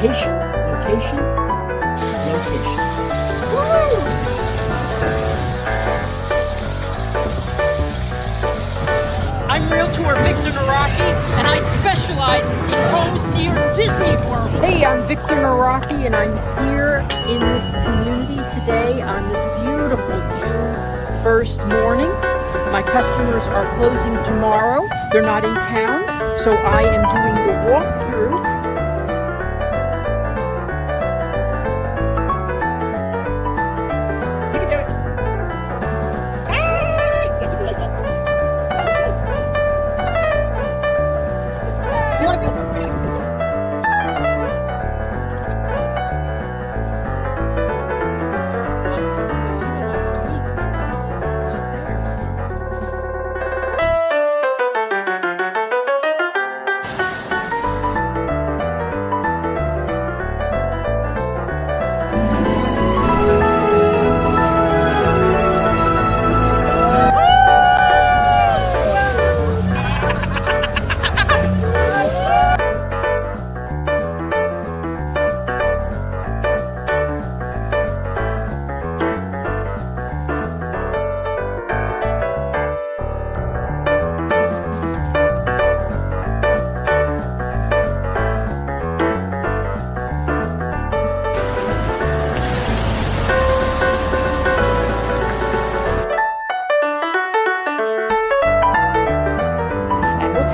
location, location, location. I'm Realtor Victor Naraki, and I specialize in homes near Disney World. Hey, I'm Victor Naraki, and I'm here in this community today on this beautiful June 1st morning. My customers are closing tomorrow. They're not in town, so I am doing the walkthrough.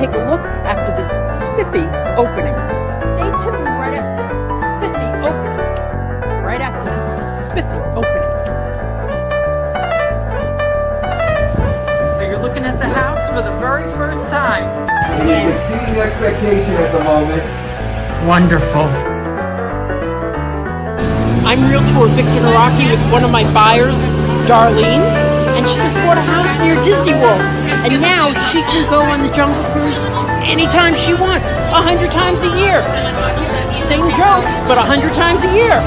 Take a look after this spiffy opening. Stay tuned right after this spiffy opening. Right after this spiffy opening. So you're looking at the house for the very first time. It is exceeding expectation at the moment. Wonderful. I'm Realtor Victor Naraki with one of my buyers, Darlene, and she just bought a house near Disney World. And now she can go on the Jungle Cruise anytime she wants, 100 times a year. Same jokes, but 100 times a year.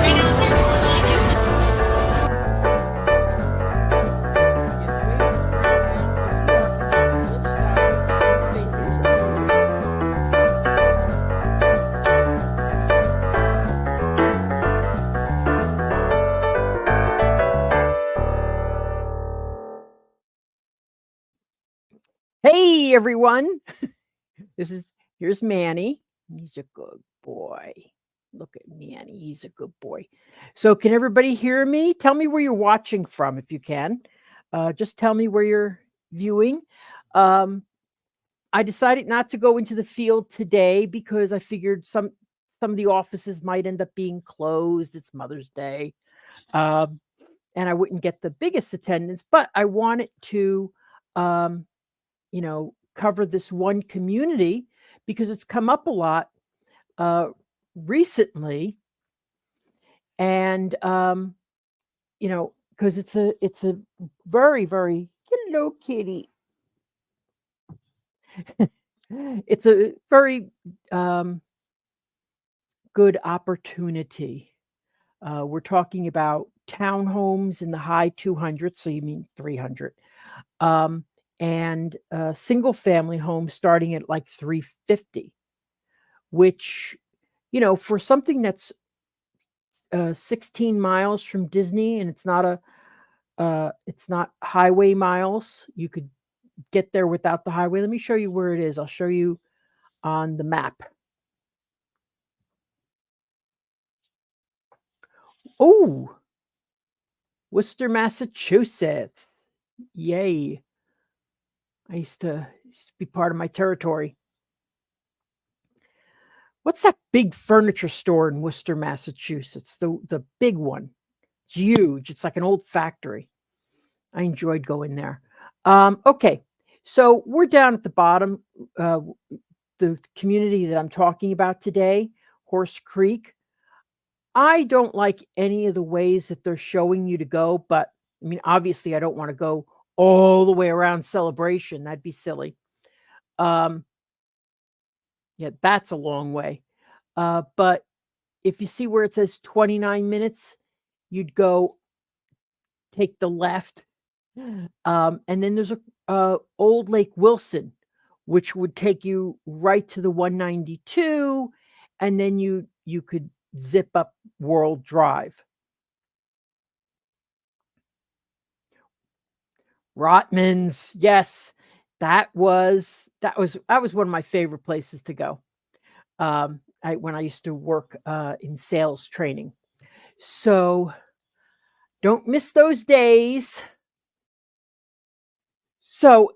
Hey everyone, here's Manny. He's a good boy. Look at Manny, he's a good boy. So can everybody hear me? Tell me where you're watching from if you can. Just tell me where you're viewing. I decided not to go into the field today because I figured some of the offices might end up being closed. It's Mother's Day. And I wouldn't get the biggest attendance, but I wanted to cover this one community because it's come up a lot recently, and because it's a very, very hello kitty. It's a very good opportunity. We're talking about townhomes in the high 200s, so you mean 300. And single family homes starting at like 350, which, for something that's 16 miles from Disney, and it's not highway miles. You could get there without the highway. Let me show you where it is. I'll show you on the map. Oh, Worcester, Massachusetts. Yay. I used to be part of my territory. What's that big furniture store in Worcester, Massachusetts? The big one. It's huge. It's like an old factory. I enjoyed going there. Okay, so we're down at the bottom. The community that I'm talking about today, Horse Creek. I don't like any of the ways that they're showing you to go, but I mean, obviously, I don't want to go all the way around Celebration. That'd be silly. Yeah, that's a long way. But if you see where it says 29 minutes, you'd go take the left. And then there's a Old Lake Wilson, which would take you right to the 192. And then you could Zip Up World Drive. Rotman's, yes, that was one of my favorite places to go. When I used to work in sales training. So don't miss those days. So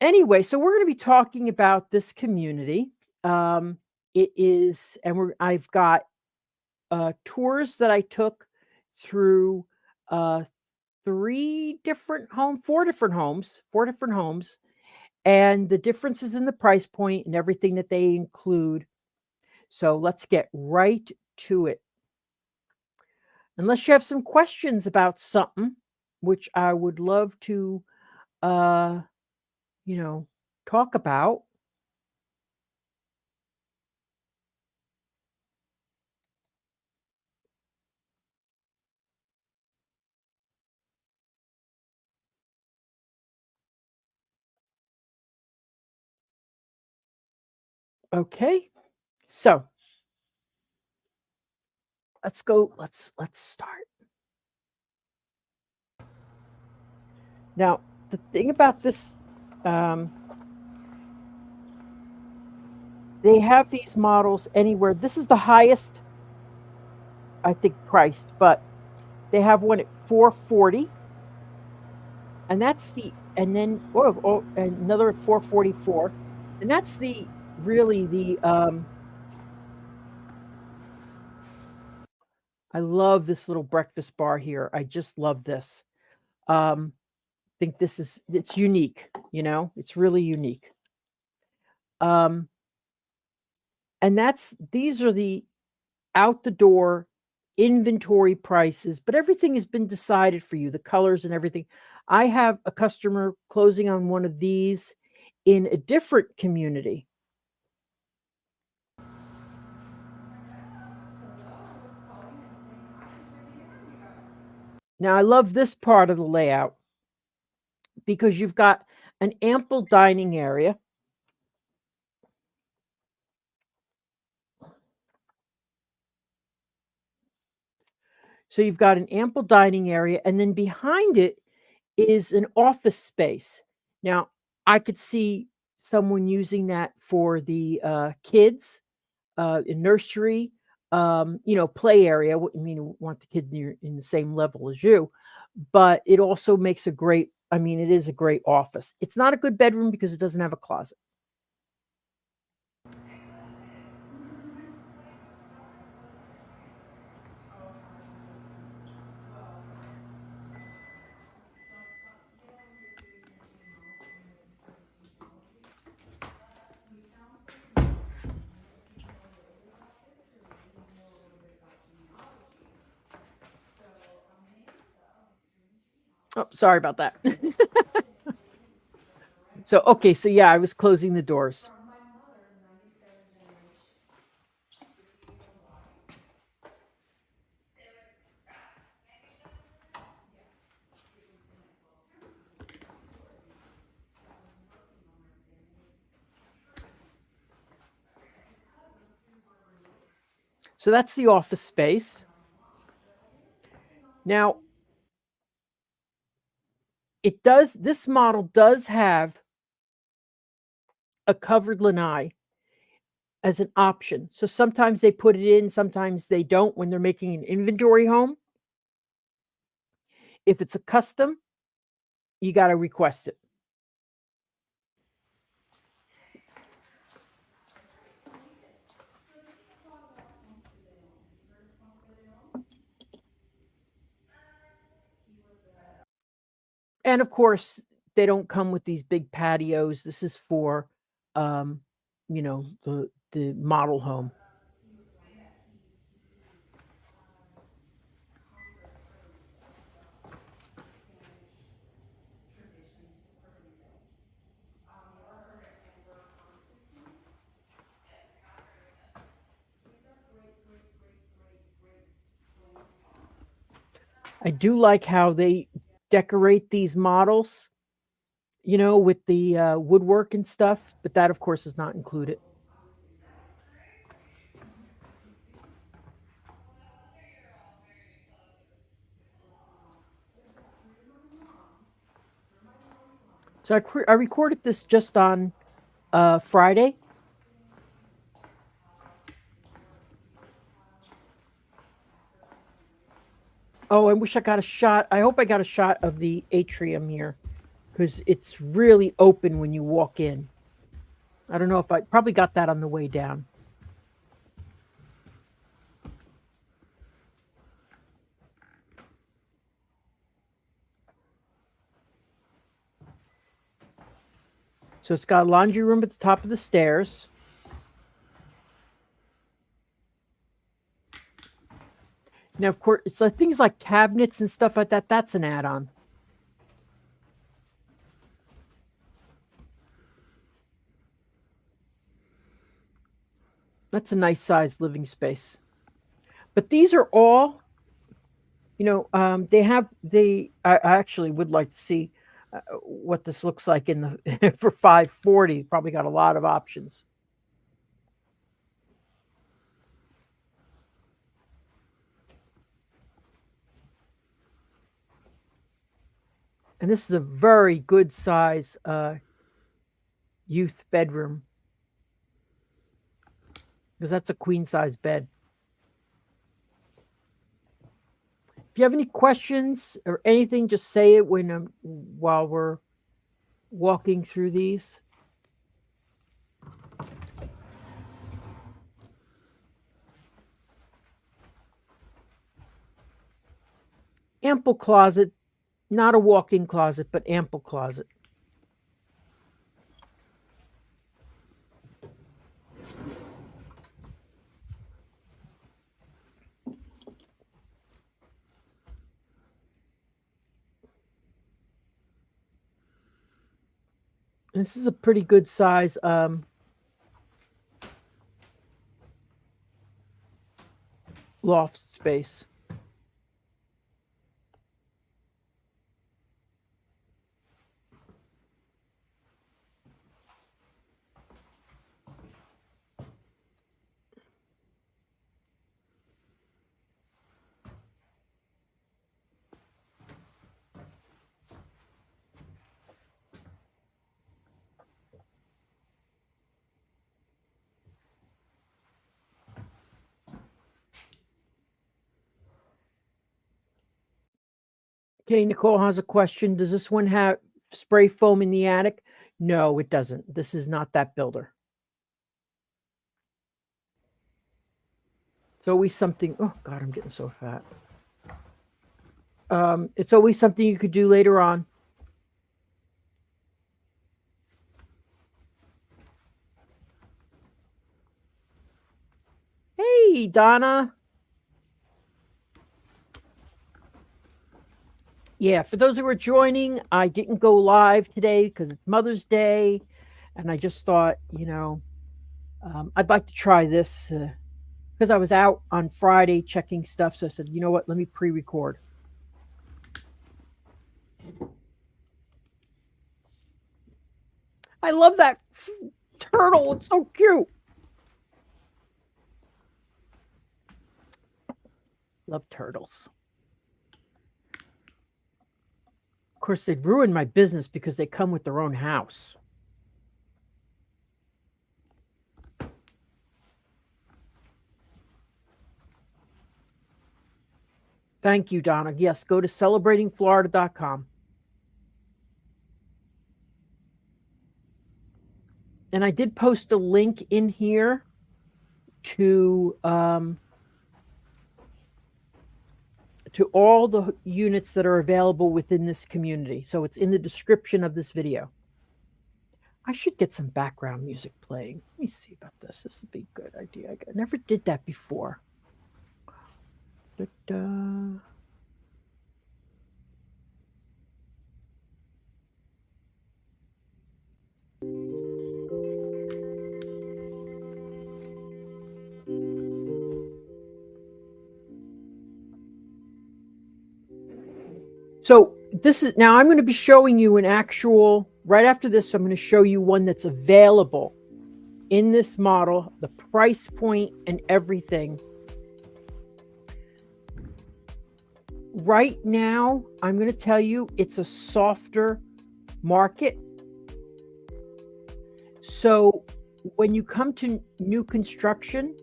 anyway, so we're going to be talking about this community. It is, and I've got tours that I took through uh, four different homes, and the differences in the price point and everything that they include. So let's get right to it. Unless you have some questions about something, which I would love to, uh, talk about. Okay, so let's go. Let's start. Now, the thing about this, they have these models anywhere. This is the highest, I think, priced, but they have one at $440, and then another at $444, and that's really the I love this little breakfast bar here. I just love this. Think it's unique, it's really unique. And these are the out the door inventory prices, but everything has been decided for you, the colors and everything. I have a customer closing on one of these in a different community. Now, I love this part of the layout because you've got an ample dining area. So you've got an ample dining area, and then behind it is an office space. Now, I could see someone using that for the kids in nursery, play area. Wouldn't mean you want the kid in the same level as you, but it also makes it is a great office. It's not a good bedroom because it doesn't have a closet. Oh, sorry about that. Okay, so yeah, I was closing the doors. So that's the office space. Now, this model does have a covered lanai as an option. So sometimes they put it in, sometimes they don't when they're making an inventory home. If it's a custom, you got to request it. And of course, they don't come with these big patios. This is for, the model home. I do like how they decorate these models, with the woodwork and stuff, but that, of course, is not included. So I recorded this just on Friday. Oh, I wish I got a shot. I hope I got a shot of the atrium here because it's really open when you walk in. I don't know if I probably got that on the way down. So it's got a laundry room at the top of the stairs. Now, of course, it's like things like cabinets and stuff like that. That's an add-on. That's a nice sized living space. But these are all, I actually would like to see what this looks like in the for 540. Probably got a lot of options. And this is a very good size youth bedroom because that's a queen size bed. If you have any questions or anything, just say it while we're walking through these. Ample closet, not a walk-in closet, but ample closet. This is a pretty good size loft space. Okay, Nicole has a question. Does this one have spray foam in the attic? No, it doesn't. This is not that builder. It's always something. Oh, God, I'm getting so fat. It's always something you could do later on. Hey, Donna. Yeah, for those who are joining, I didn't go live today because it's Mother's Day. And I just thought, I'd like to try this because I was out on Friday checking stuff. So I said, you know what, let me pre-record. I love that turtle. It's so cute. Love turtles. Of course, they'd ruin my business because they come with their own house. Thank you, Donna. Yes, go to celebratingflorida.com. And I did post a link in here to all the units that are available within this community. So it's in the description of this video. I should get some background music playing. Let me see about this. This would be a good idea. I never did that before. Da-da. So this is now I'm going to be showing you an actual, right after this, I'm going to show you one that's available in this model, the price point and everything. Right now, I'm going to tell you it's a softer market So when you come to new construction,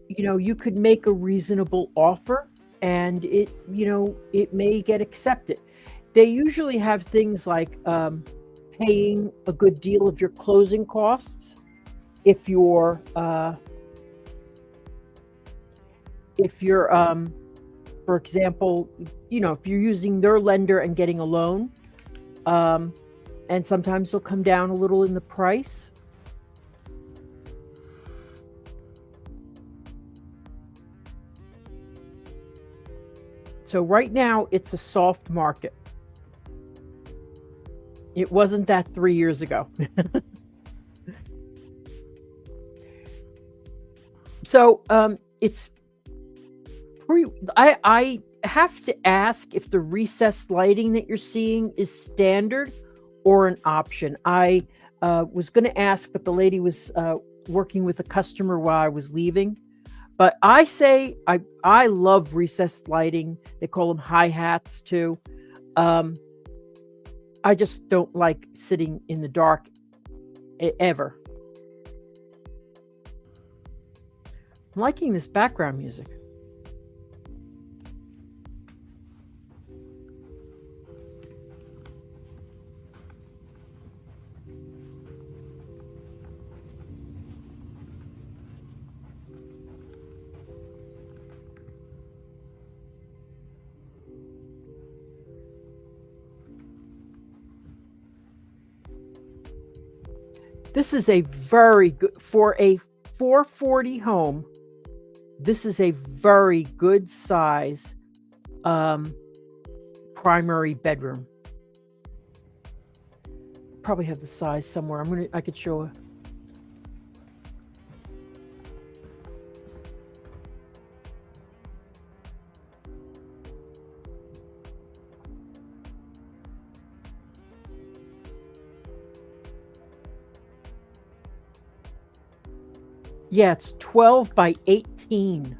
you could make a reasonable offer and it may get accepted. They usually have things like paying a good deal of your closing costs if you're for example, if you're using their lender and getting a loan, and sometimes they'll come down a little in the price. So right now it's a soft market. It wasn't that 3 years ago. So it's I have to ask if the recessed lighting that you're seeing is standard or an option. I was going to ask, but the lady was working with a customer while I was leaving. But I say I love recessed lighting. They call them hi-hats too. I just don't like sitting in the dark ever. I'm liking this background music. This is a very good, for a 440 home, this is a very good size primary bedroom. Probably have the size somewhere. I could show it. Yeah, it's 12 by 18.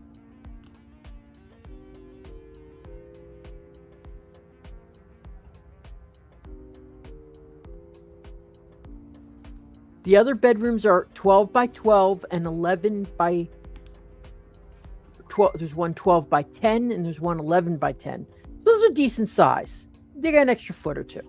The other bedrooms are 12 by 12 and 11 by 12. There's one 12 by 10 and there's one 11 by 10. Those are decent size. They got an extra foot or two.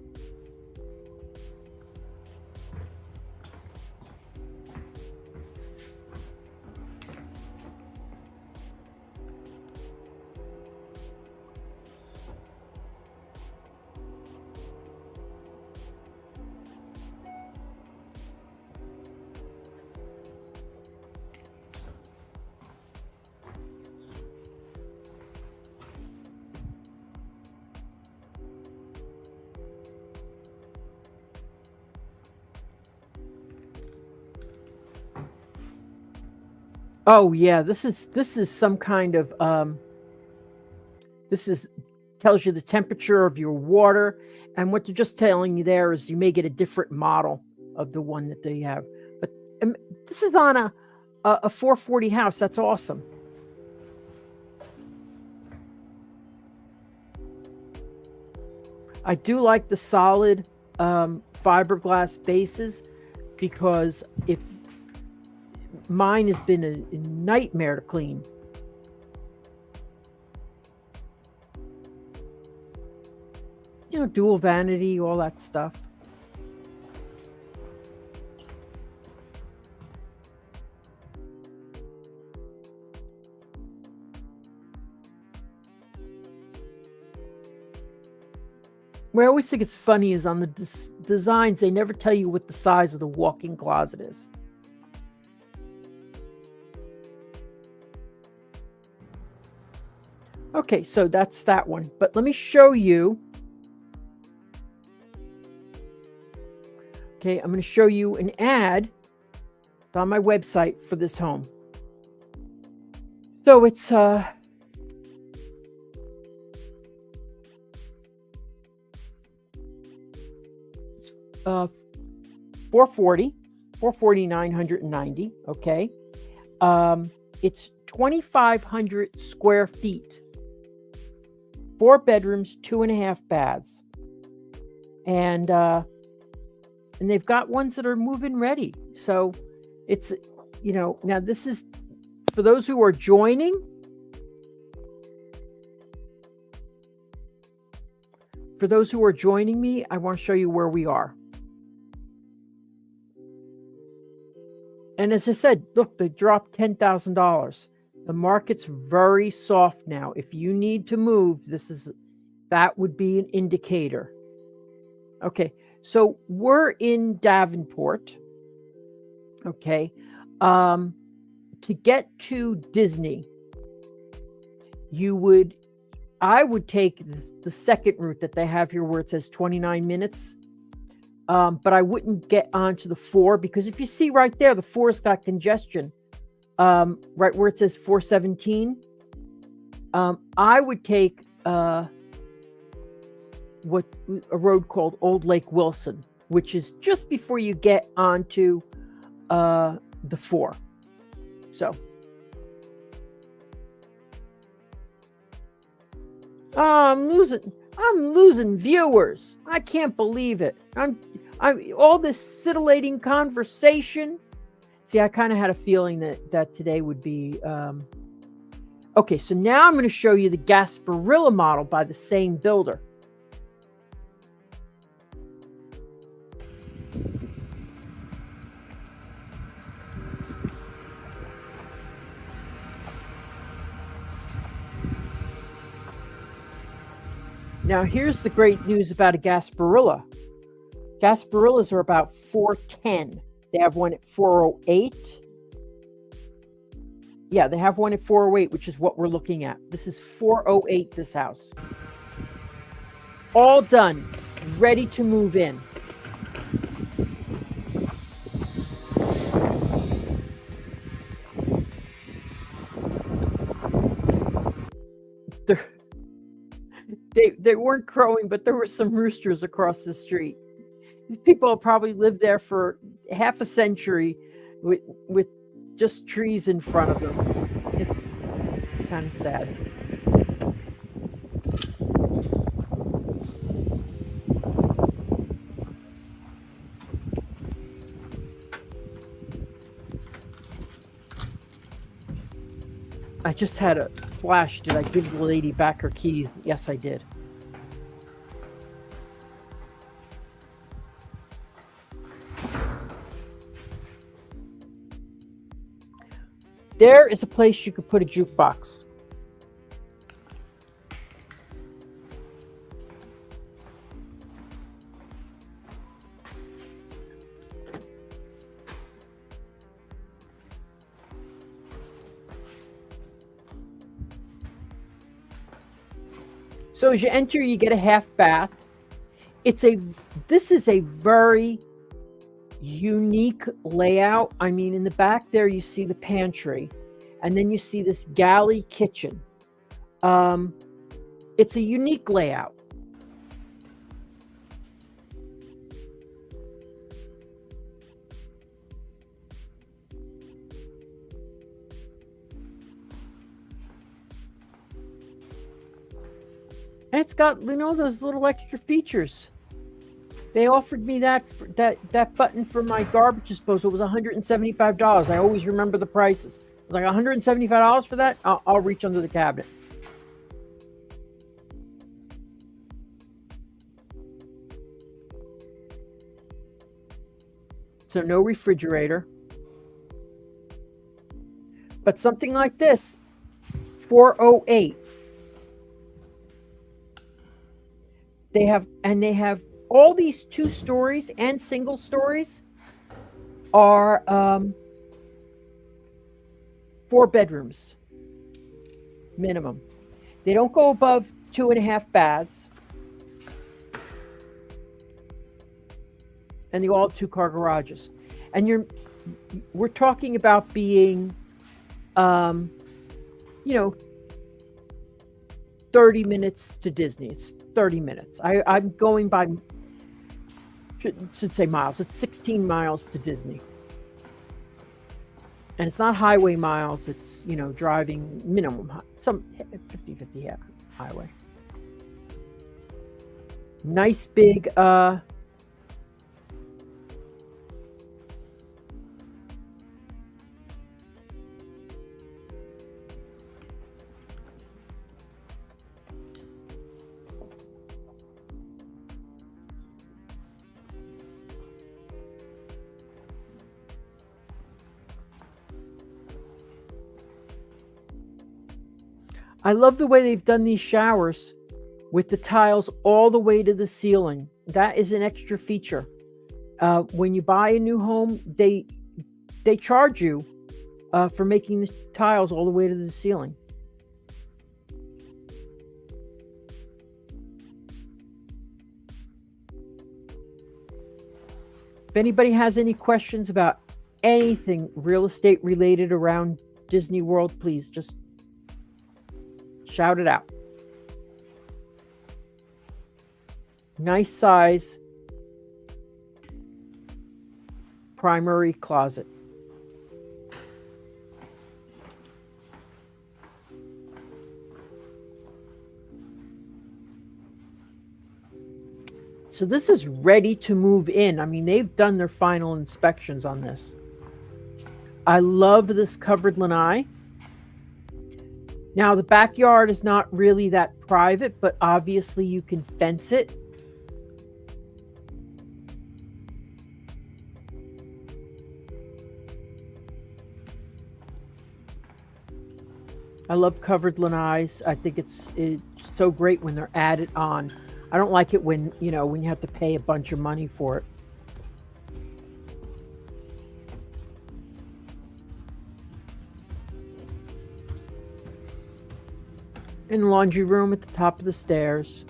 Oh yeah, this is some kind of tells you the temperature of your water, and what they're just telling you there is you may get a different model of the one that they have. But this is on a 440 house. That's awesome. I do like the solid fiberglass bases because mine has been a nightmare to clean. Dual vanity, all that stuff. What I always think it's funny is on the designs, they never tell you what the size of the walk-in closet is. Okay, so that's that one. But let me show you. Okay, I'm going to show you an ad on my website for this home. So it's 440, 990. Okay, it's 2,500 square feet, 4 bedrooms, 2.5 baths, and and they've got ones that are move-in ready. So it's, now this is for those who are joining. For those who are joining me, I want to show you where we are. And as I said, look, they dropped $10,000. The market's very soft now. If you need to move, that would be an indicator. Okay, so we're in Davenport. Okay, to get to Disney, I would take the second route that they have here where it says 29 minutes. But I wouldn't get onto the 4 because if you see right there, the 4's got congestion. Right where it says 417. I would take a road called Old Lake Wilson, which is just before you get onto the 4. So I'm losing viewers. I can't believe it. I'm all this scintillating conversation. See, I kind of had a feeling that today would be okay. So now I'm going to show you the Gasparilla model by the same builder. Now, here's the great news about a Gasparilla. Gasparillas are about 410. They have one at 408. Yeah, they have one at 408, which is what we're looking at. This is 408, this house. All done, ready to move in. They weren't crowing, but there were some roosters across the street. These people have probably lived there for half a century with just trees in front of them. It's kind of sad. I just had a flash. Did I give the lady back her keys? Yes, I did. There is a place you could put a jukebox. So as you enter, you get a half bath. This is a very unique layout. I mean, in the back there, you see the pantry, and then you see this galley kitchen. It's a unique layout. And it's got, those little extra features. They offered me that button for my garbage disposal. It was $175. I always remember the prices. It was like $175 for that. I'll reach under the cabinet. So no refrigerator. But something like this, 408. They have all these 2 stories and single stories are 4 bedrooms minimum. They don't go above 2.5 baths. And they all have 2-car garages. And we're talking about being 30 minutes to Disney. It's 30 minutes. I'm going by, should say miles. It's 16 miles to Disney. And it's not highway miles. It's, driving minimum, some 50-50 highway. Nice big I love the way they've done these showers with the tiles all the way to the ceiling. That is an extra feature. When you buy a new home, they charge you for making the tiles all the way to the ceiling. If anybody has any questions about anything real estate related around Disney World, please just shout it out. Nice size primary closet. So this is ready to move in. I mean, they've done their final inspections on this. I love this covered lanai. Now, the backyard is not really that private, but obviously you can fence it. I love covered lanais. I think it's so great when they're added on. I don't like it when, when you have to pay a bunch of money for it. And laundry room at the top of the stairs.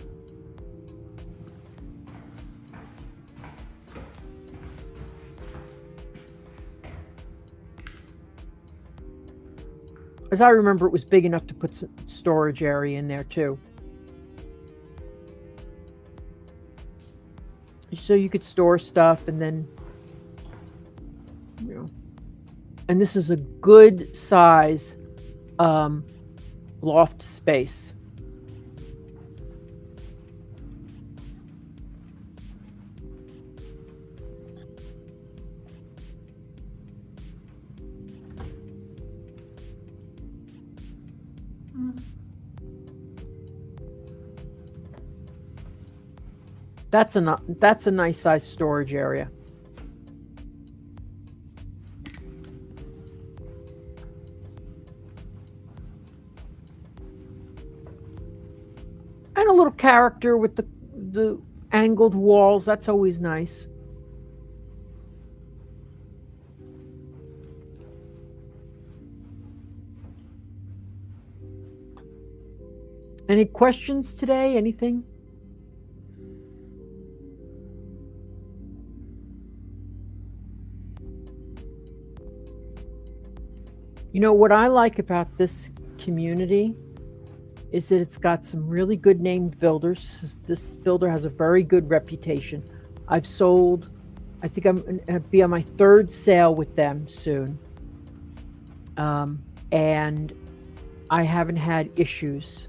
As I remember, it was big enough to put some storage area in there too. So you could store stuff and then, and this is a good size loft space. That's a nice size storage area. And a little character with the angled walls. That's always nice. Any questions today? Anything? What I like about this community is that it's got some really good named builders. This builder has a very good reputation. I've sold, I think I'm going to be on my third sale with them soon. And I haven't had issues.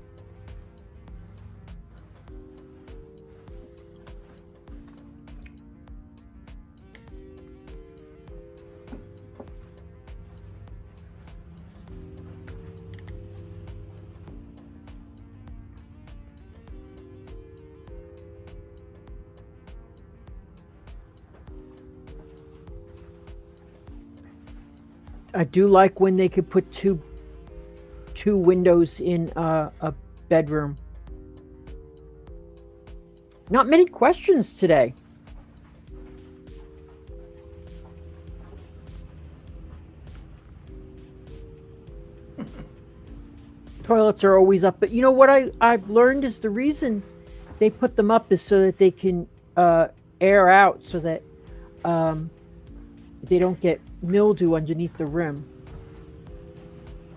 I do like when they could put two windows in a bedroom. Not many questions today. Toilets are always up, but what I've learned is the reason they put them up is so that they can air out, so that they don't get mildew underneath the rim.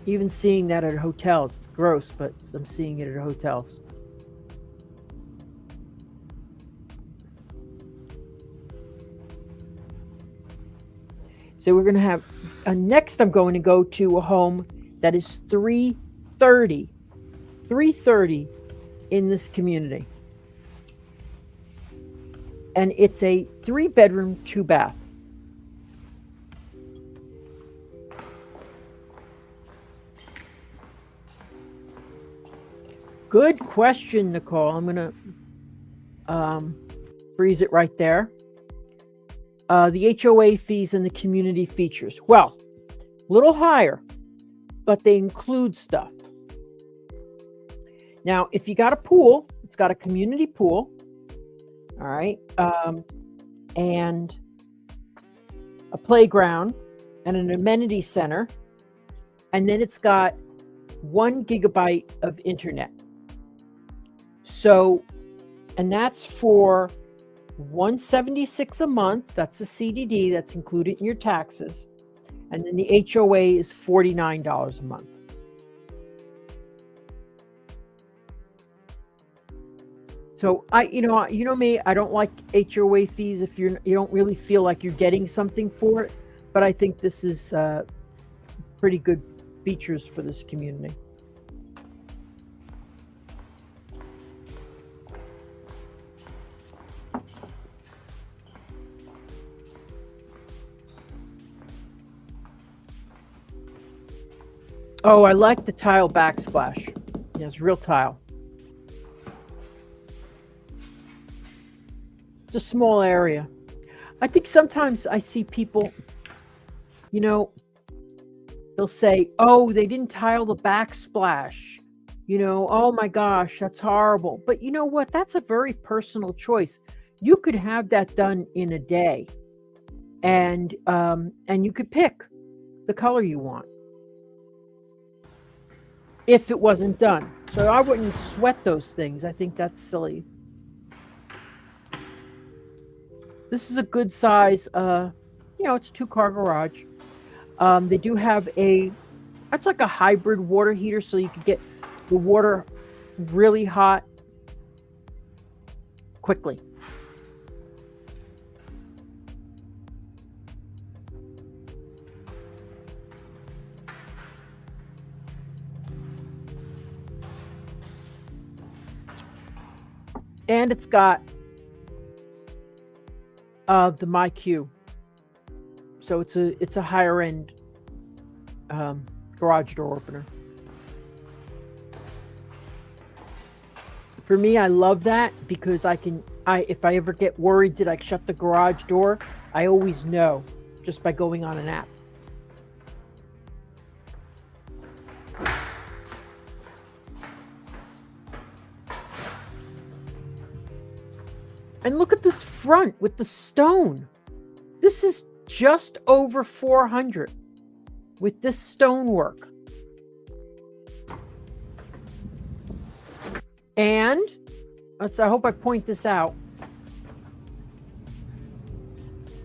Even seeing that at hotels, it's gross, but I'm seeing it at hotels. So we're going to have, next I'm going to go to a home that is 330 in this community. And it's a 3-bedroom, 2-bath. Good question, Nicole. I'm going to freeze it right there. The HOA fees and the community features. Well, a little higher, but they include stuff. Now, if you got a pool, it's got a community pool. All right. And a playground and an amenity center. And then it's got 1 gigabyte of internet. So, and that's for $176 a month. That's the CDD. That's included in your taxes. And then the HOA is $49 a month. So you know me, I don't like HOA fees if you don't really feel like you're getting something for it. But I think this is pretty good features for this community. Oh, I like the tile backsplash. Yes, real tile. It's a small area. I think sometimes I see people, they'll say, oh, they didn't tile the backsplash. Oh my gosh, that's horrible. But you know what? That's a very personal choice. You could have that done in a day. And you could pick the color you want if it wasn't done. So I wouldn't sweat those things. I think that's silly. This is a good size, it's a 2-car garage. They do have that's like a hybrid water heater, so you could get the water really hot quickly. And it's got the MyQ. So it's a higher end garage door opener. For me, I love that because if I ever get worried that I shut the garage door, I always know just by going on an app. And look at this front with the stone. This is just over $400 with this stonework. And I hope I point this out.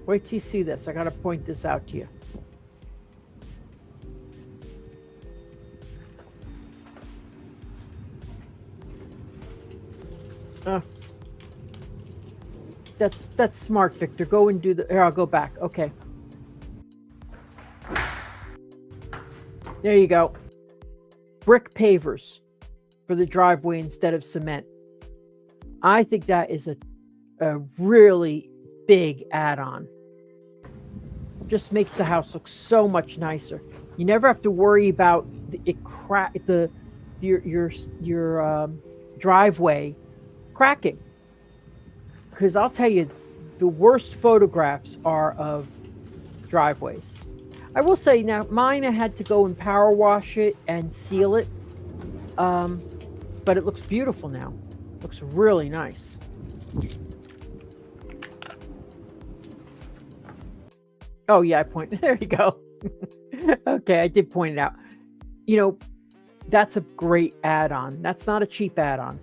Wait till you see this. I got to point this out to you. That's smart, Victor. Go and do here, I'll go back. Okay. There you go. Brick pavers for the driveway instead of cement. I think that is a really big add-on. Just makes the house look so much nicer. You never have to worry about your driveway cracking. Because I'll tell you, the worst photographs are of driveways. I will say now, mine I had to go and power wash it and seal it. But it looks beautiful now. Looks really nice. Oh yeah, there you go. Okay, I did point it out. That's a great add-on. That's not a cheap add-on.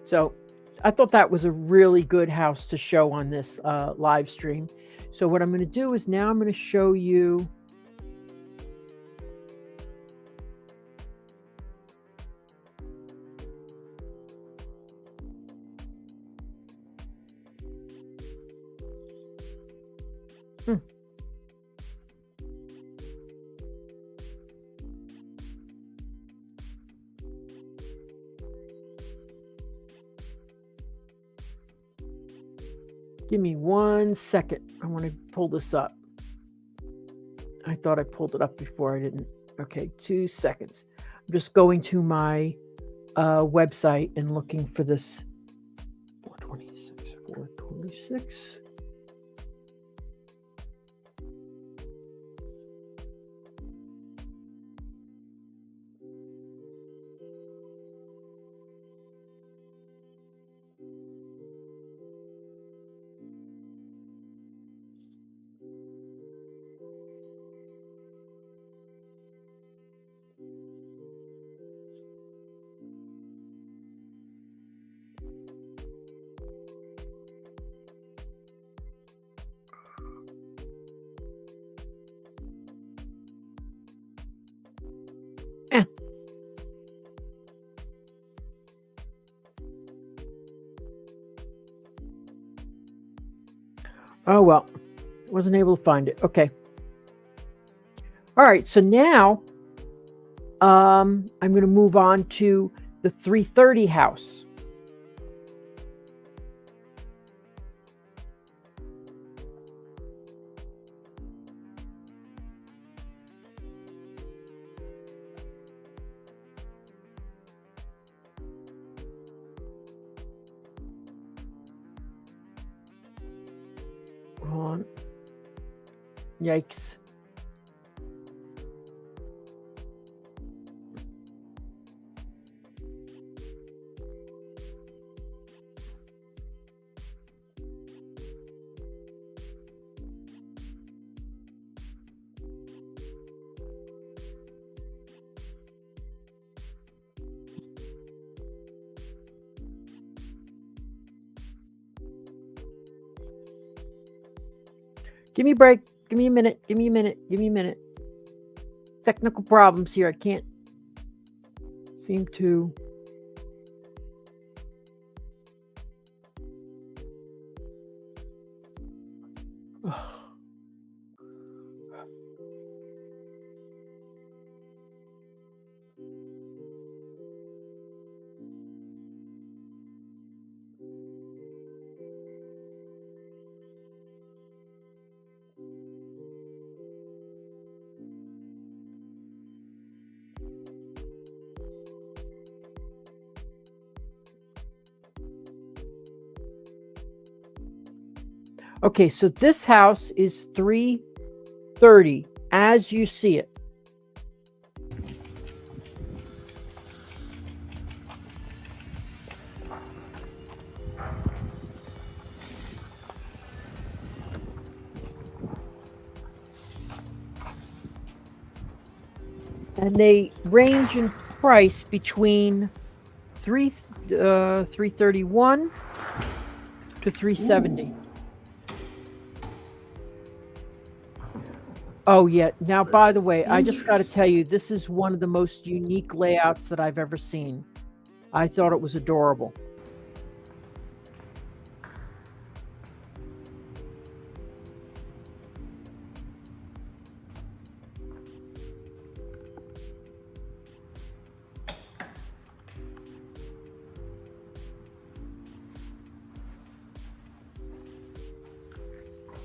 So I thought that was a really good house to show on this live stream. So what I'm going to do is now I'm going to show you Give me 1 second. I want to pull this up. I thought I pulled it up before. I didn't. Okay, 2 seconds. I'm just going to my website and looking for this 426. Oh, well, wasn't able to find it. Okay. All right. So now I'm going to move on to the 330 house. On. Yikes. Give me a break. Give me a minute. Give me a minute. Give me a minute. Technical problems here. I can't seem to. Okay, so this house is 330 as you see it. And they range in price between 331 to 370. Ooh. Oh, yeah. Now, by the way, I just got to tell you, this is one of the most unique layouts that I've ever seen. I thought it was adorable.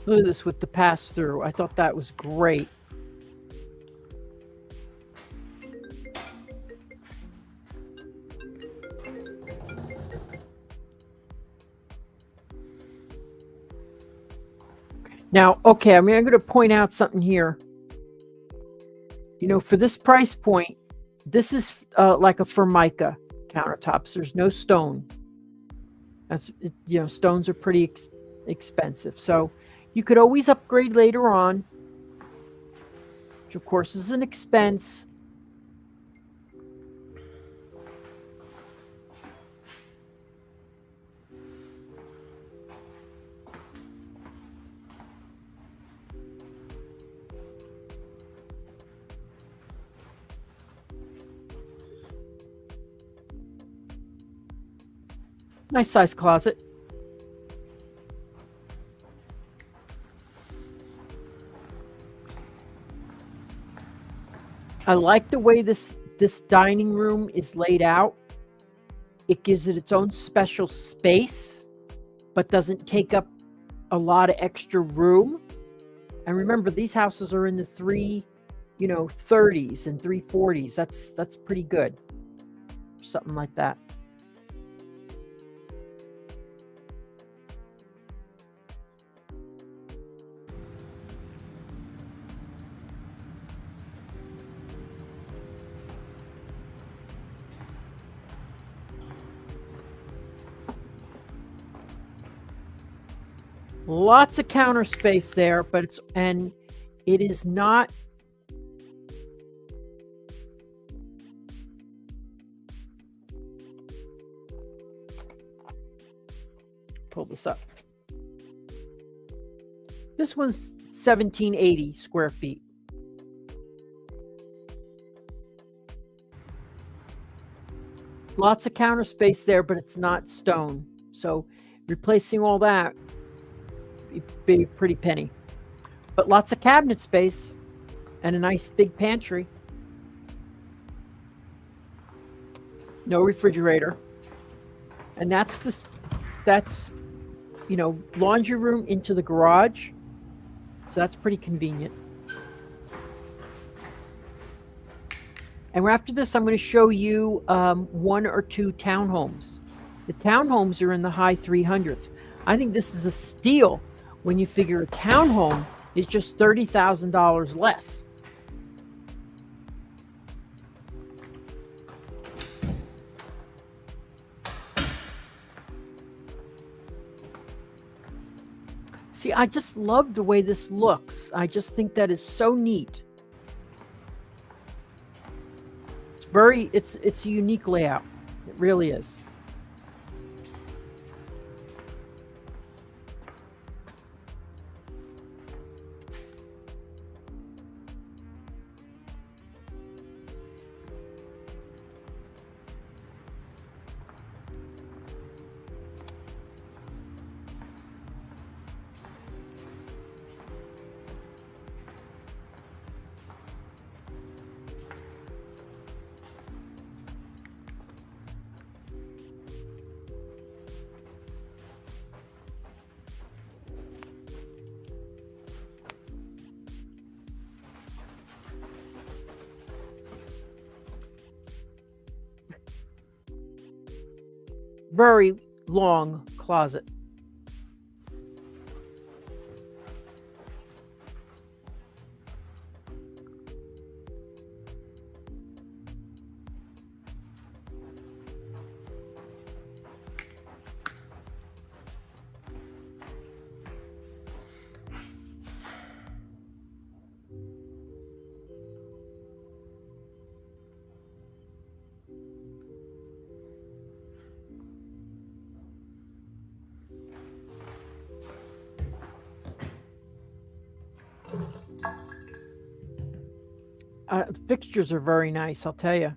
Look at this with the pass-through. I thought that was great. Now, okay, I'm going to point out something here. You know, for this price point, this is like a Formica countertops. There's no stone. That's, you know, stones are pretty expensive. So you could always upgrade later on, which of course is an expense. Nice size closet. I like the way this dining room is laid out. It gives it its own special space, but doesn't take up a lot of extra room. And remember, these houses are in the 30s and 340s. That's pretty good. Something like that. Lots of counter space there, but it is not pull this up. This one's 1780 square feet. Lots of counter space there, but it's not stone. So replacing all that be pretty penny. But lots of cabinet space and a nice big pantry. No refrigerator. And that's laundry room into the garage. So that's pretty convenient. And after this, I'm going to show you 1 or 2 townhomes. The townhomes are in the high 300s. I think this is a steal when you figure a townhome is just $30,000 less. See, I just love the way this looks. I just think that is so neat. It's a unique layout. It really is. Very long closet. The fixtures are very nice, I'll tell you.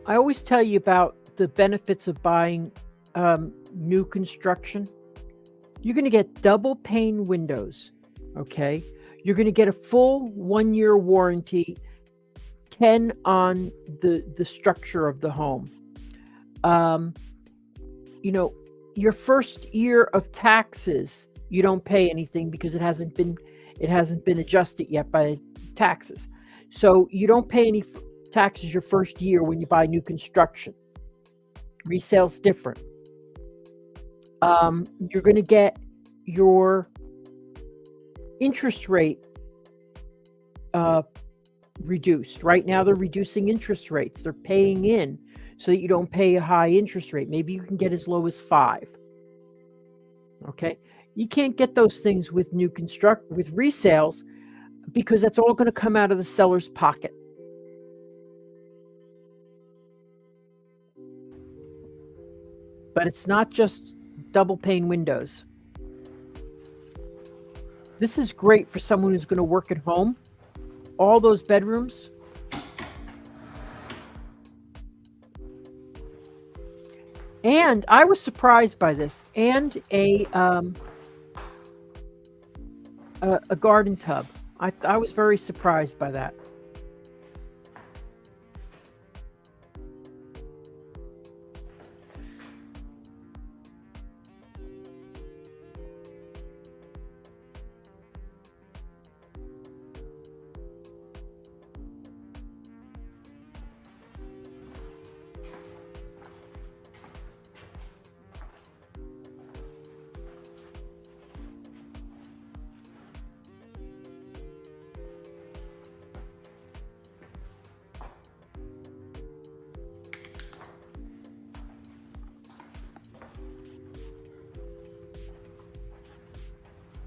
I always tell you about the benefits of buying new construction. You're going to get double pane windows, okay? You're going to get a full 1-year warranty, 10 on the structure of the home. Your first year of taxes, you don't pay anything because it hasn't been adjusted yet by taxes. So you don't pay any taxes your first year when you buy new construction. Resale's different. You're going to get your interest rate reduced. Right now they're reducing interest rates. They're paying in so that you don't pay a high interest rate. Maybe you can get as low as 5. Okay. You can't get those things with with resales because that's all going to come out of the seller's pocket. But it's not just double pane windows. This is great for someone who's going to work at home. All those bedrooms. And I was surprised by this. And a garden tub. I was very surprised by that.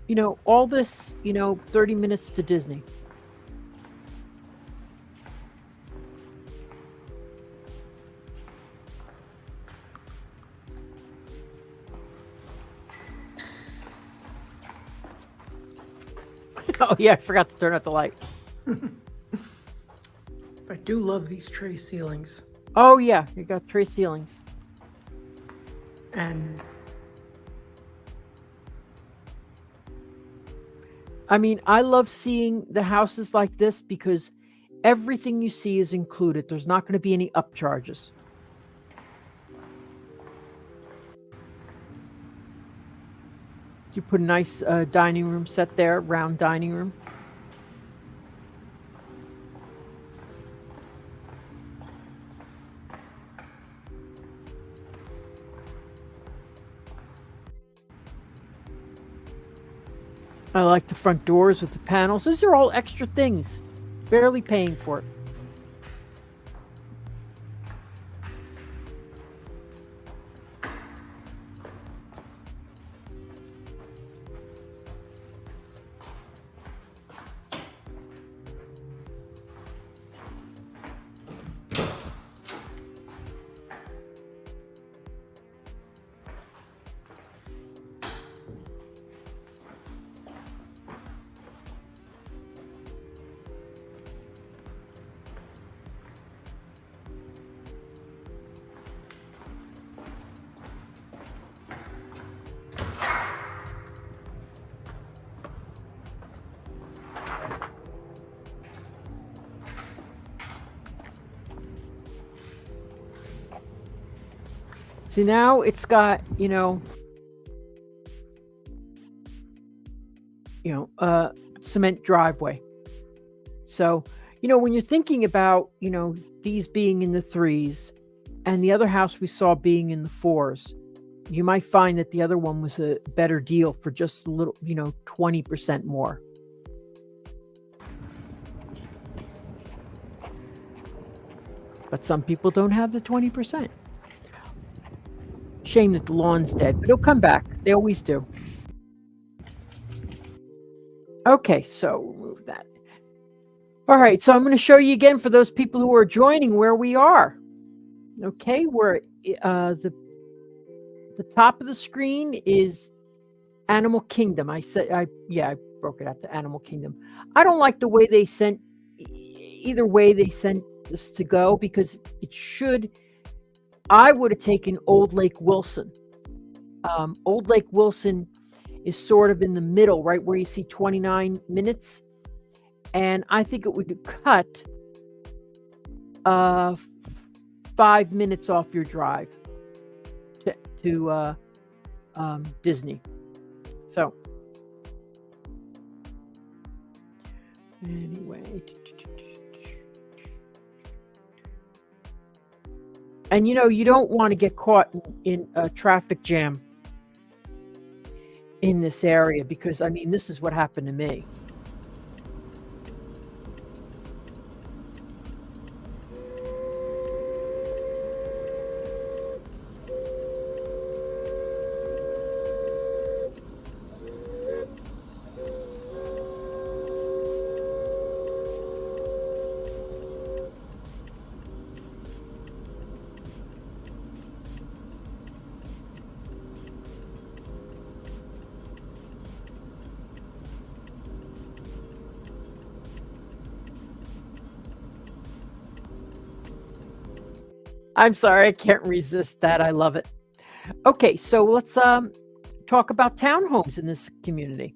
You know, all this, 30 minutes to Disney. Oh, yeah, I forgot to turn out the light. I do love these tray ceilings. Oh, yeah, you got tray ceilings. And I mean, I love seeing the houses like this because everything you see is included. There's not going to be any upcharges. You put a nice dining room set there, round dining room. I like the front doors with the panels. These are all extra things. Barely paying for it. See, now it's got, cement driveway. So, when you're thinking about, these being in the 3s and the other house we saw being in the 4s, you might find that the other one was a better deal for just a little, 20% more. But some people don't have the 20%. Shame that the lawn's dead, but it'll come back. They always do. Okay, so we'll move that. All right, so I'm going to show you again for those people who are joining where we are. Okay, we're the top of the screen is Animal Kingdom. I broke it out to Animal Kingdom. I don't like the way they sent either way they sent this to go because it should. I would have taken Old Lake Wilson. Old Lake Wilson is sort of in the middle, right where you see 29 minutes. And I think it would cut 5 minutes off your drive to Disney. So anyway. And you don't want to get caught in a traffic jam in this area because, this is what happened to me. I'm sorry, I can't resist that. I love it. Okay, so let's talk about townhomes in this community.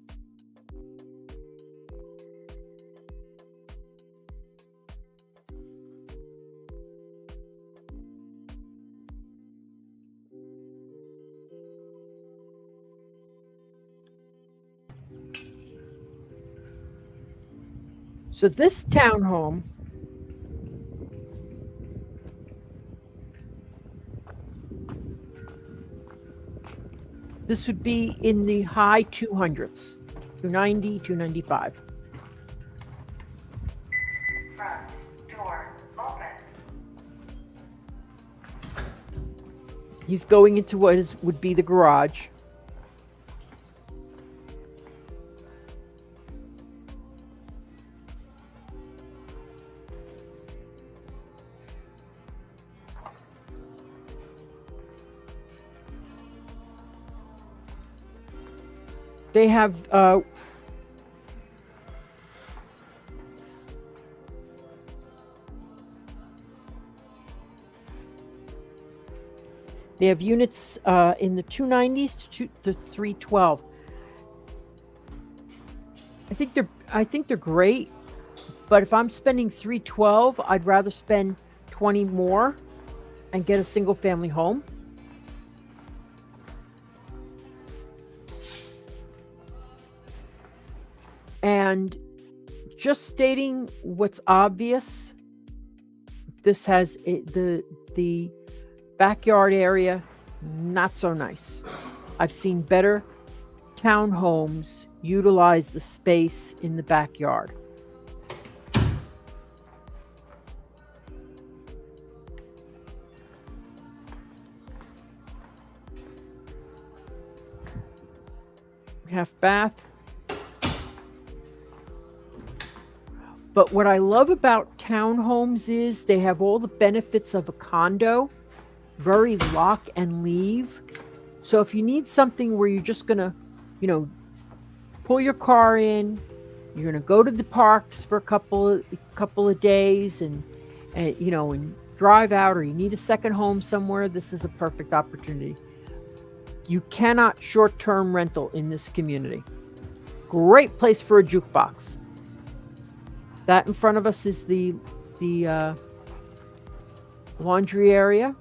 So this townhome this would be in the high 200s, 290, 295. Front door open. He's going into what would be the garage. They have units in the 290s to 312. I think they're great, but if I'm spending 312, I'd rather spend 20 more and get a single family home. And just stating what's obvious, this has the backyard area, not so nice. I've seen better townhomes utilize the space in the backyard. Half bath. But what I love about townhomes is they have all the benefits of a condo, very lock and leave. So if you need something where you're just going to, pull your car in, you're going to go to the parks for a couple of days and drive out, or you need a second home somewhere, this is a perfect opportunity. You cannot short-term rental in this community. Great place for a jukebox. That in front of us is the laundry area.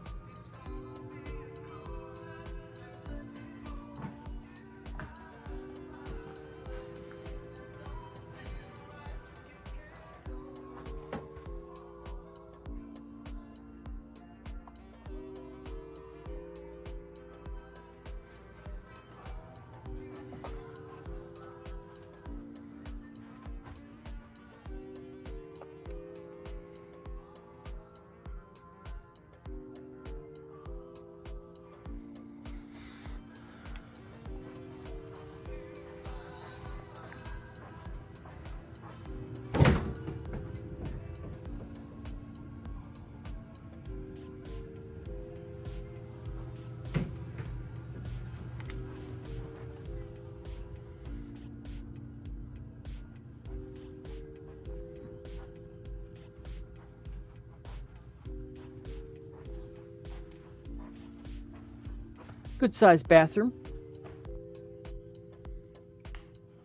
Good sized bathroom.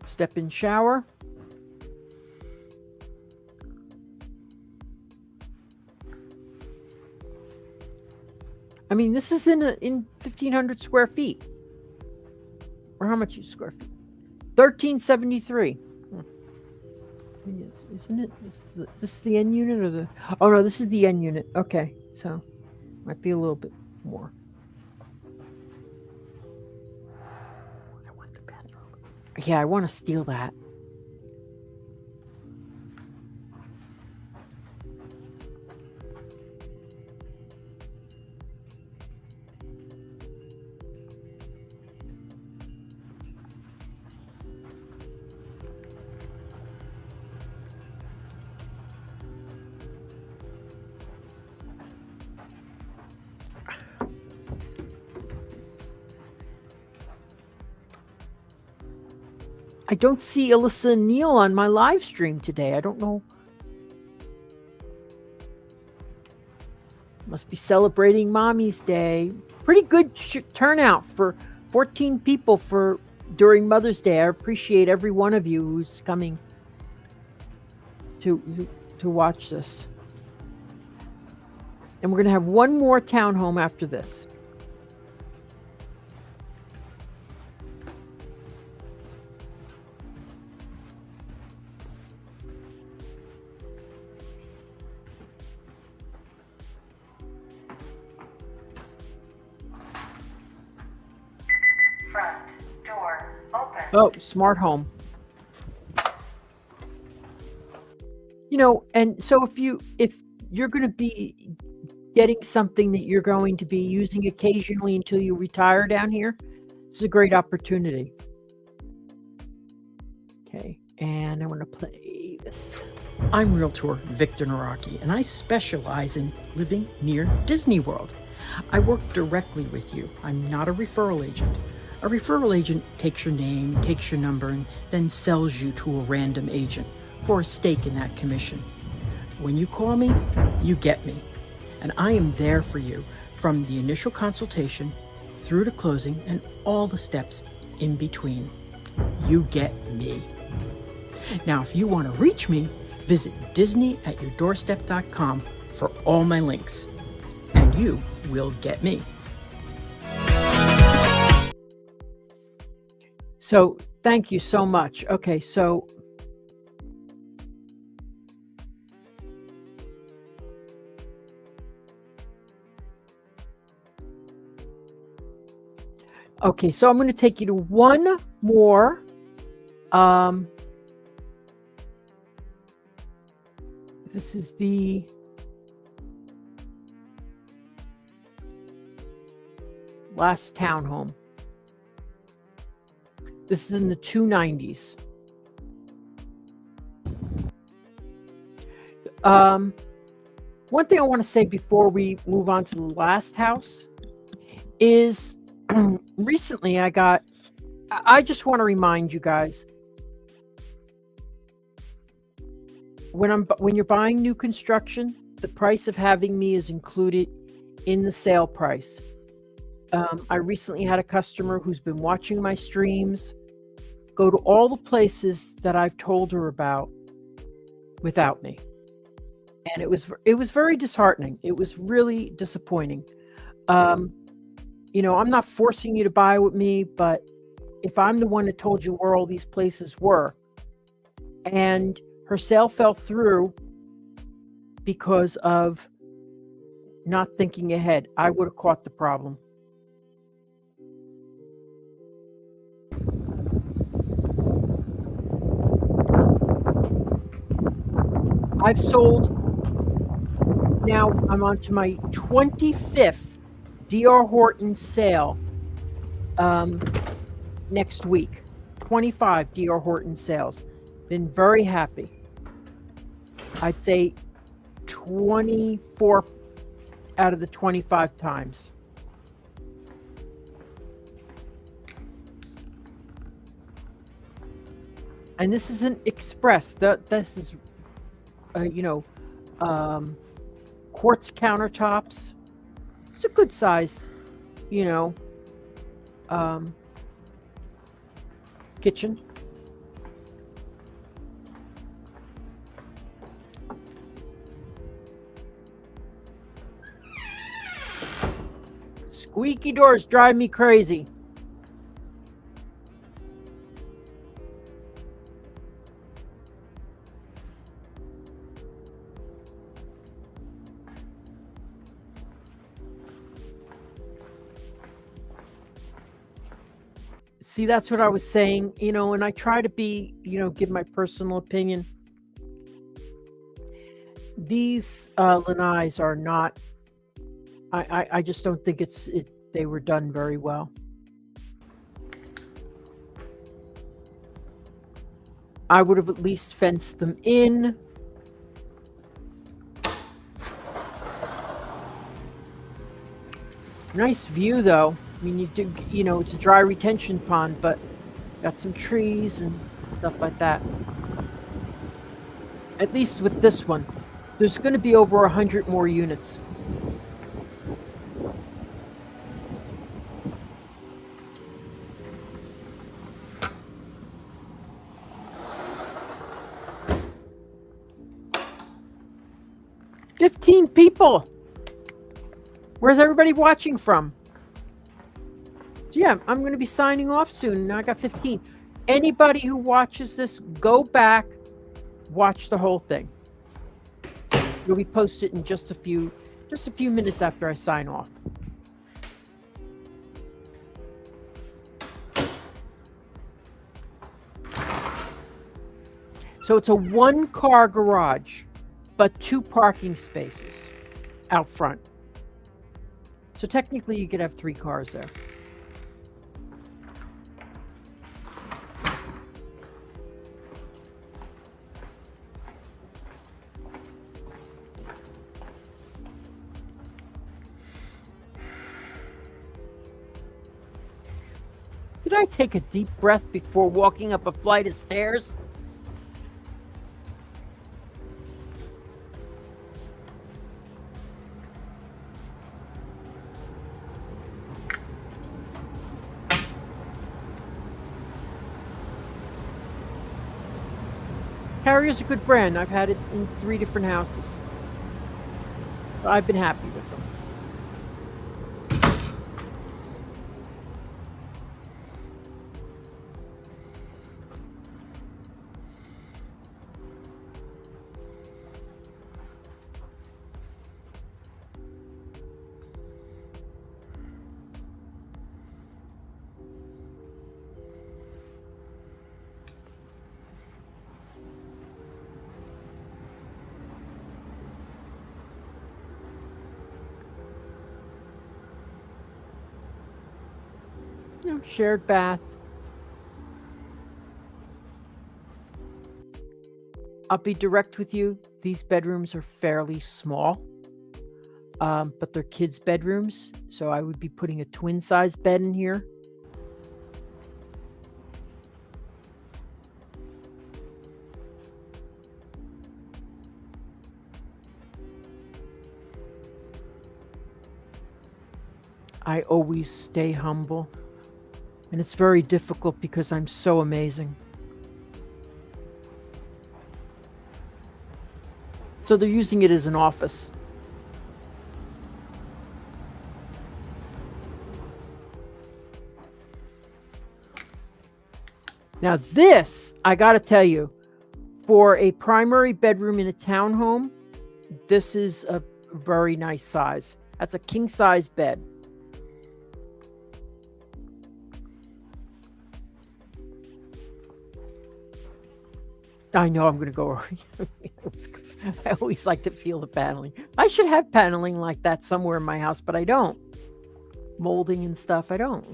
Step-in shower. I mean, this is in 1,500 square feet. Or how much square feet? 1,373. Isn't it? This is the end unit or the? Oh no, this is the end unit. Okay, so might be a little bit more. I want the bathroom. Yeah, I want to steal that. I don't see Alyssa and Neil on my live stream today. I don't know. Must be celebrating Mommy's Day. Pretty good turnout for 14 people for during Mother's Day. I appreciate every one of you who's coming to watch this. And we're going to have one more townhome after this. Front door open. Oh, smart home. You know, and so if you're going to be getting something that you're going to be using occasionally until you retire down here, this is a great opportunity. Okay, and I want to play this. I'm Realtor Victor Naraki, and I specialize in living near Disney World. I work directly with you. I'm not a referral agent. A referral agent takes your name, takes your number, and then sells you to a random agent for a stake in that commission. When you call me, you get me. And I am there for you from the initial consultation through to closing and all the steps in between. You get me. Now, if you want to reach me, visit disneyatyourdoorstep.com for all my links, and you will get me. So thank you so much. Okay, so I'm going to take you to one more this is the last townhome. This is in the 290s. One thing I want to say before we move on to the last house is recently I just want to remind you guys, when you're buying new construction, the price of having me is included in the sale price. I recently had a customer who's been watching my streams go to all the places that I've told her about without me. And it was very disheartening. It was really disappointing. You know, I'm not forcing you to buy with me, but if I'm the one that told you where all these places were and her sale fell through because of not thinking ahead, I would have caught the problem. I've sold, now I'm on to my 25th D.R. Horton sale next week. 25 D.R. Horton sales. Been very happy. I'd say 24 out of the 25 times. And this is an express. This is, quartz countertops. It's a good size, kitchen. Squeaky doors drive me crazy. See, that's what I was saying, and I try to be, give my personal opinion. These lanais are not, I just don't think they were done very well. I would have at least fenced them in. Nice view though. I mean, you do, it's a dry retention pond, but got some trees and stuff like that. At least with this one, there's going to be over 100 more units. 15 people. Where's everybody watching from? So yeah, I'm going to be signing off soon. Now I got 15. Anybody who watches this, go back, watch the whole thing. It'll be posted in just a few minutes after I sign off. So it's a 1-car garage, but 2 parking spaces out front. So technically you could have 3 cars there. Did I take a deep breath before walking up a flight of stairs? Carrier's a good brand. I've had it in 3 different houses. So I've been happy with them. Shared bath. I'll be direct with you. These bedrooms are fairly small, but they're kids' bedrooms. So I would be putting a twin-size bed in here. I always stay humble. And it's very difficult because I'm so amazing. So they're using it as an office. Now this, I got to tell you, for a primary bedroom in a townhome, this is a very nice size. That's a king-size bed. I know I'm going to go. I always like to feel the paneling. I should have paneling like that somewhere in my house, but I don't. Molding and stuff, I don't.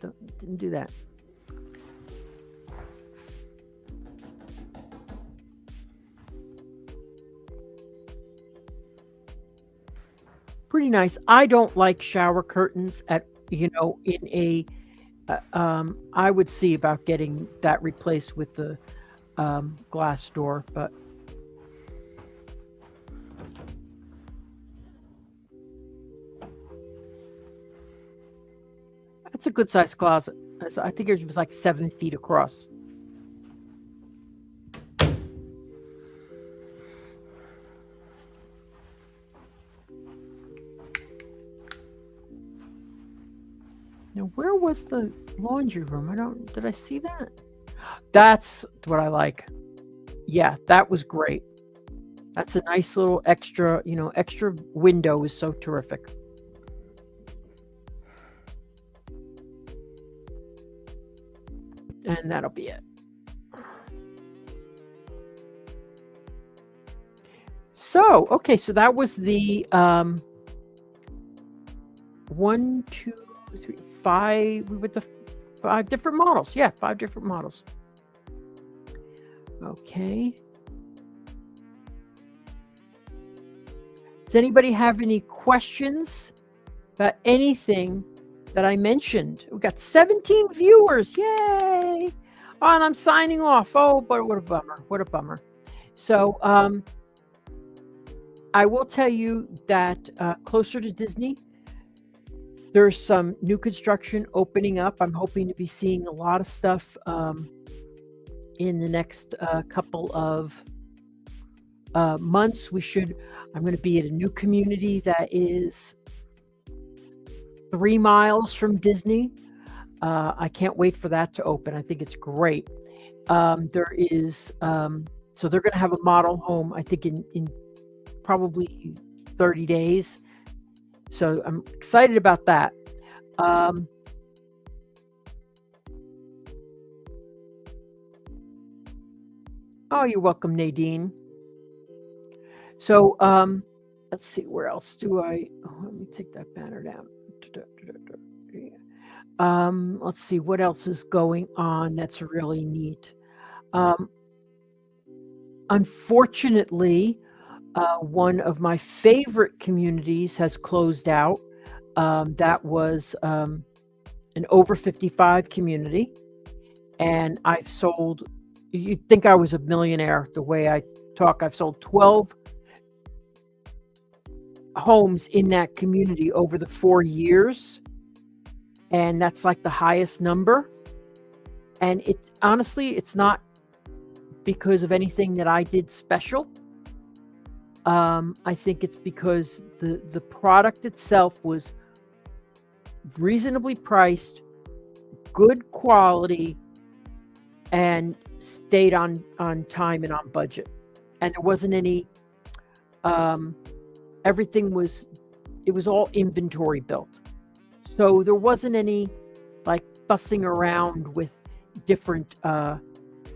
Didn't do that. Pretty nice. I don't like shower curtains in a. I would see about getting that replaced with the glass door, but that's a good sized closet. I think it was like 7 feet across. Now, where was the laundry room? Did I see that? That's what I like. Yeah, that was great. That's a nice little extra window is so terrific. And that'll be it. So, okay, so that was the 1, 2, 3, 5. We went to 5 different models. Yeah, 5 different models. Okay. Does anybody have any questions about anything that I mentioned? We got 17 viewers. Yay! Oh, and I'm signing off. Oh, but what a bummer. What a bummer. So, I will tell you that closer to Disney, there's some new construction opening up. I'm hoping to be seeing a lot of stuff in the next couple of months, I'm going to be at a new community that is 3 miles from Disney. I can't wait for that to open. I think it's great. There is, so they're going to have a model home, I think in probably 30 days. So I'm excited about that. Oh, you're welcome, Nadine. So let's see, where else let me take that banner down. Let's see what else is going on that's really neat. Unfortunately, one of my favorite communities has closed out. That was an over 55 community, and I've sold, you'd think I was a millionaire the way I talk. I've sold 12 homes in that community over the 4 years, and that's like the highest number. And honestly, it's not because of anything that I did special. I think it's because the product itself was reasonably priced, good quality, and stayed on time and on budget. And there wasn't any, everything was all inventory built. So there wasn't any like fussing around with different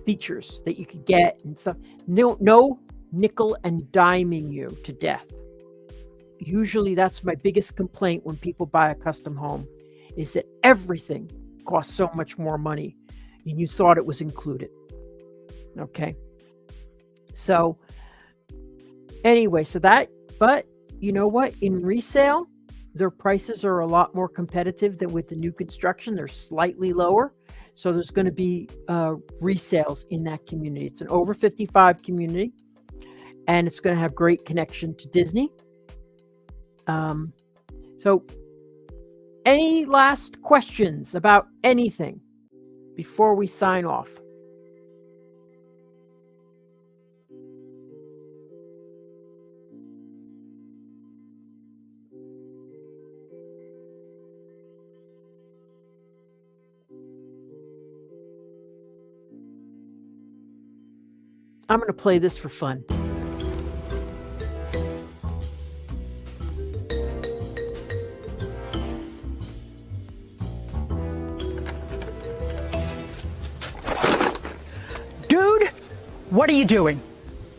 features that you could get and stuff. No nickel and diming you to death. Usually that's my biggest complaint when people buy a custom home, is that everything costs so much more money and you thought it was included. Okay. So anyway, but you know what? In resale, their prices are a lot more competitive than with the new construction. They're slightly lower. So there's going to be resales in that community. It's an over 55 community, and it's going to have great connection to Disney. So any last questions about anything before we sign off? I'm going to play this for fun. Dude, what are you doing?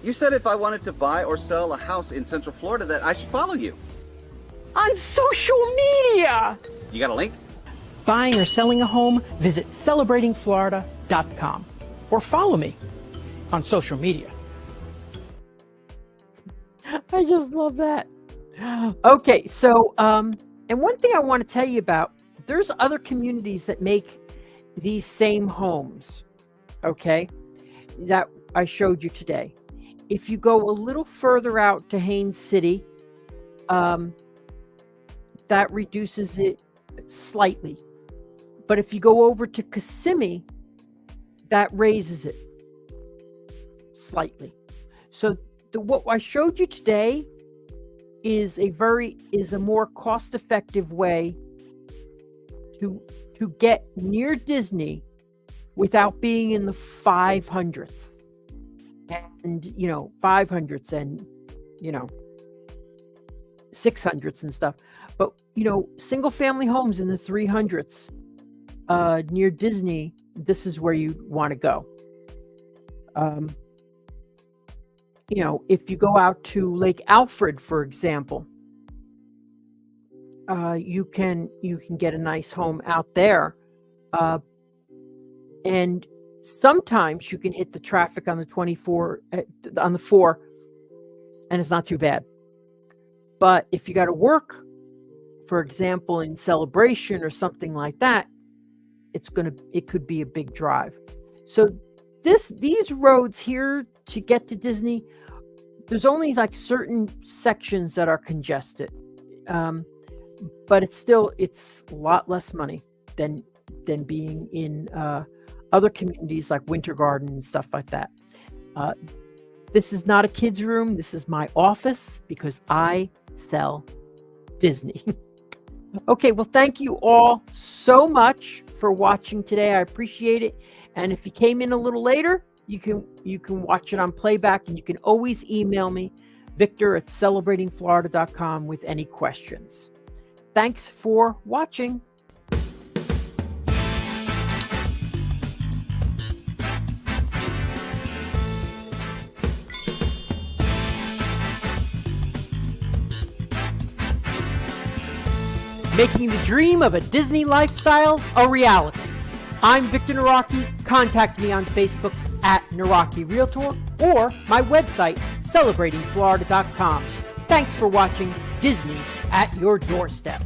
You said if I wanted to buy or sell a house in Central Florida that I should follow you. On social media! You got a link? Buying or selling a home, visit celebratingflorida.com or follow me on social media. I just love that. Okay, so and one thing I want to tell you about, there's other communities that make these same homes, okay, that I showed you today. If you go a little further out to Haines City, that reduces it slightly. But if you go over to Kissimmee, that raises it slightly. So what I showed you today is a more cost-effective way to get near Disney without being in the 500s and 500s and 600s and stuff. But single family homes in the 300s near Disney, this is where you want to go. If you go out to Lake Alfred, for example, you can get a nice home out there, and sometimes you can hit the traffic on the 4, and it's not too bad. But if you got to work, for example, in Celebration or something like that, it could be a big drive. So these roads here to get to Disney, there's only like certain sections that are congested, but it's a lot less money than being in other communities like Winter Garden and stuff like that. this is not a kid's room. This is my office because I sell Disney. Okay, well, thank you all so much for watching today. I appreciate it. And if you came in a little later, you can watch it on playback, and you can always email me, victor@celebratingflorida.com, with any questions. Thanks for watching. Making the dream of a Disney lifestyle a reality. I'm Victor Naraki. Contact me on Facebook @Naraki Realtor or my website, celebratingflorida.com. Thanks for watching Disney at your doorstep.